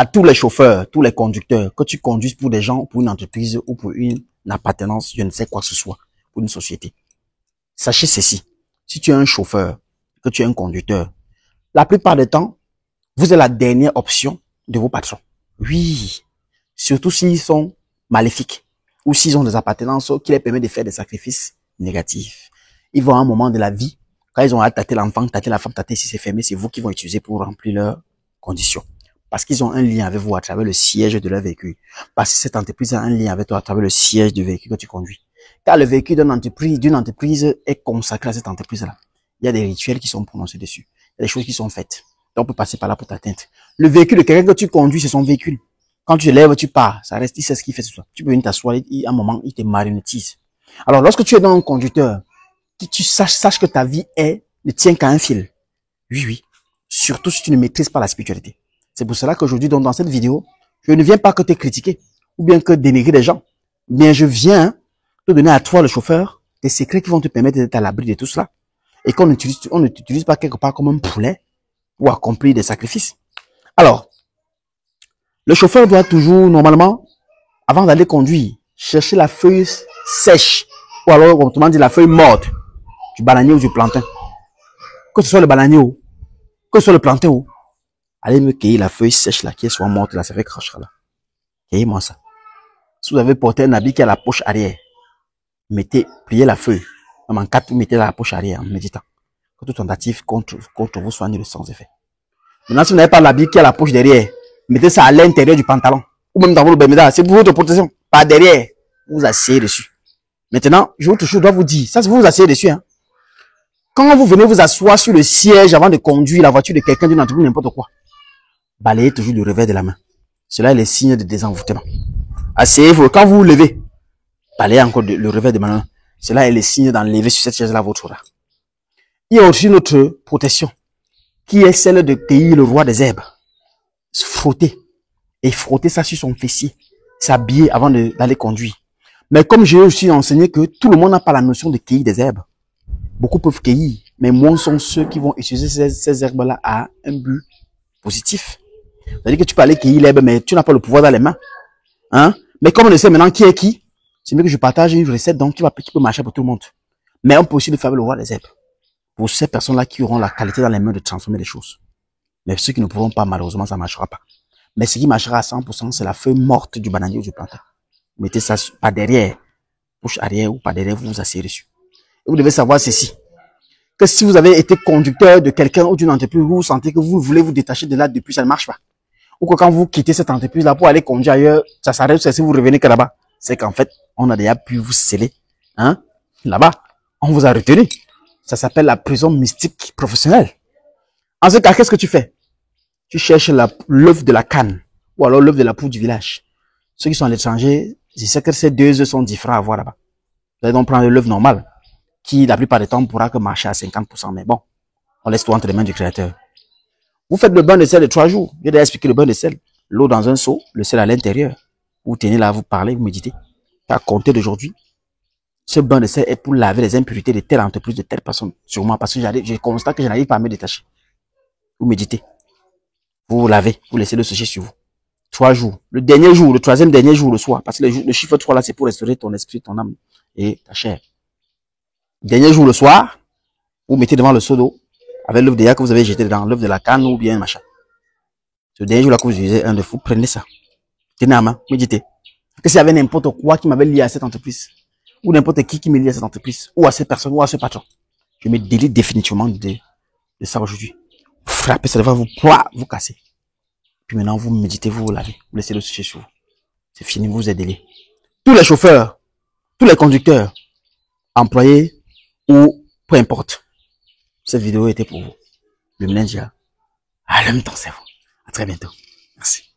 à tous les chauffeurs, tous les conducteurs, que tu conduises pour des gens, pour une entreprise ou pour une appartenance, je ne sais quoi que ce soit, pour une société. Sachez ceci. Si tu es un chauffeur, que tu es un conducteur, la plupart du temps, vous êtes la dernière option de vos patrons. Oui. Surtout s'ils sont maléfiques ou s'ils ont des appartenances qui les permettent de faire des sacrifices négatifs. Ils vont à un moment de la vie, quand ils ont à tâter l'enfant, tâter la femme, tâter si c'est fermé, c'est vous qui vont utiliser pour remplir leurs conditions. Parce qu'ils ont un lien avec vous à travers le siège de leur véhicule. Parce que cette entreprise a un lien avec toi à travers le siège du véhicule que tu conduis. Car le véhicule d'une entreprise est consacré à cette entreprise-là. Il y a des rituels qui sont prononcés dessus. Il y a des choses qui sont faites. Donc, on peut passer par là pour t'atteindre. Le véhicule de quelqu'un que tu conduis, c'est son véhicule. Quand tu te lèves, tu pars. Ça reste, il sait ce qu'il fait ce soir. Tu peux venir t'asseoir, à un moment, il te marionnettise. Alors, lorsque tu es dans un conducteur, que tu saches que ta vie ne tient qu'à un fil. Oui, oui. Surtout si tu ne maîtrises pas la spiritualité. C'est pour cela qu'aujourd'hui, dans cette vidéo, je ne viens pas que te critiquer ou bien que dénigrer des gens. Mais je viens te donner à toi, le chauffeur, des secrets qui vont te permettre d'être à l'abri de tout cela. Et qu'on ne t'utilise pas quelque part comme un poulet pour accomplir des sacrifices. Alors, le chauffeur doit toujours, normalement, avant d'aller conduire, chercher la feuille sèche ou alors, autrement dit, la feuille morte du bananier ou du plantain. Que ce soit le bananier ou que ce soit le plantain ou allez me cueillir la feuille sèche là, qui est soit morte là, ça fait cracher là. Cueillez-moi ça. Si vous avez porté un habit qui a la poche arrière, pliez la feuille. Même en 4, vous mettez la poche arrière en méditant. Que toute tentative contre vous soit annulée sans effet. Maintenant, si vous n'avez pas l'habit qui a la poche derrière, mettez ça à l'intérieur du pantalon. Ou même dans votre béméda. C'est pour votre protection. Pas derrière. Vous vous asseyez dessus. Maintenant, je dois vous dire, ça c'est vous vous asseyez dessus, hein. Quand vous venez vous asseoir sur le siège avant de conduire la voiture de quelqu'un d'une entreprise, n'importe quoi, balayez toujours le revers de la main. Cela est le signe de désenvoûtement. Asseyez-vous. Quand vous vous levez, balayez encore le revers de la main. Cela est le signe d'enlever sur cette chaise-là votre aura. Il y a aussi notre protection, qui est celle de cueillir le roi des herbes. Frotter. Et frotter ça sur son fessier. S'habiller avant d'aller conduire. Mais comme j'ai aussi enseigné que tout le monde n'a pas la notion de cueillir des herbes. Beaucoup peuvent cueillir, mais moins sont ceux qui vont utiliser ces herbes-là à un but positif. C'est-à-dire que tu peux aller cueillir l'herbe, mais tu n'as pas le pouvoir dans les mains. Hein? Mais comme on sait maintenant qui est qui, c'est mieux que je partage une recette donc qui peut marcher pour tout le monde. Mais on peut aussi le faire avec le roi des herbes. Pour ces personnes-là qui auront la qualité dans les mains de transformer les choses. Mais ceux qui ne pourront pas, malheureusement, ça ne marchera pas. Mais ce qui marchera à 100%, c'est la feuille morte du bananier ou du plantain. Vous mettez ça pas derrière, bouche arrière ou pas derrière, vous vous asseyez dessus. Et vous devez savoir ceci, que si vous avez été conducteur de quelqu'un ou d'une entreprise, vous sentez que vous voulez vous détacher de là depuis, ça ne marche pas. Ou que quand vous quittez cette entreprise-là pour aller conduire ailleurs, ça s'arrête, si vous revenez que là-bas. C'est qu'en fait, on a déjà pu vous sceller, hein, là-bas. On vous a retenu. Ça s'appelle la prison mystique professionnelle. En ce cas, qu'est-ce que tu fais? Tu cherches l'œuf de la canne ou alors l'œuf de la poule du village. Ceux qui sont à l'étranger, je sais que ces deux œufs sont différents à voir là-bas. Vous allez donc prendre l'œuf normal, qui la plupart du temps pourra que marcher à 50%. Mais bon, on laisse tout entre les mains du créateur. Vous faites le bain de sel de 3 jours. J'ai déjà expliqué le bain de sel. L'eau dans un seau, le sel à l'intérieur. Vous tenez là, vous parlez, vous méditez. À compter d'aujourd'hui, ce bain de sel est pour laver les impuretés de telle entreprise, de telle personne. Sûrement parce que je constate que je n'arrive pas à me détacher. Vous méditez. Vous lavez, vous laissez le sécher sur vous. 3 jours. Le dernier jour, le troisième dernier jour, le soir. Parce que le chiffre 3 là, c'est pour restaurer ton esprit, ton âme et ta chair. Dernier jour, le soir, vous mettez devant le seau d'eau avec l'œuf déjà que vous avez jeté dedans, l'œuf de la canne ou bien machin. Ce dernier jour là que vous utilisez un de vous, prenez ça. Tenez à main, méditez. Que s'il y avait n'importe quoi qui m'avait lié à cette entreprise, ou n'importe qui me lie à cette entreprise, ou à cette personne, ou à ce patron, je me délie définitivement de ça aujourd'hui. Vous frappez, ça devrait vous casser. Puis maintenant, vous méditez, vous lavez, vous laissez le sécher sur vous. C'est fini, vous êtes délié. Tous les chauffeurs, tous les conducteurs, employés ou peu importe. Cette vidéo était pour vous. Le Mlendia. À l'homme temps, c'est vous. À très bientôt. Merci.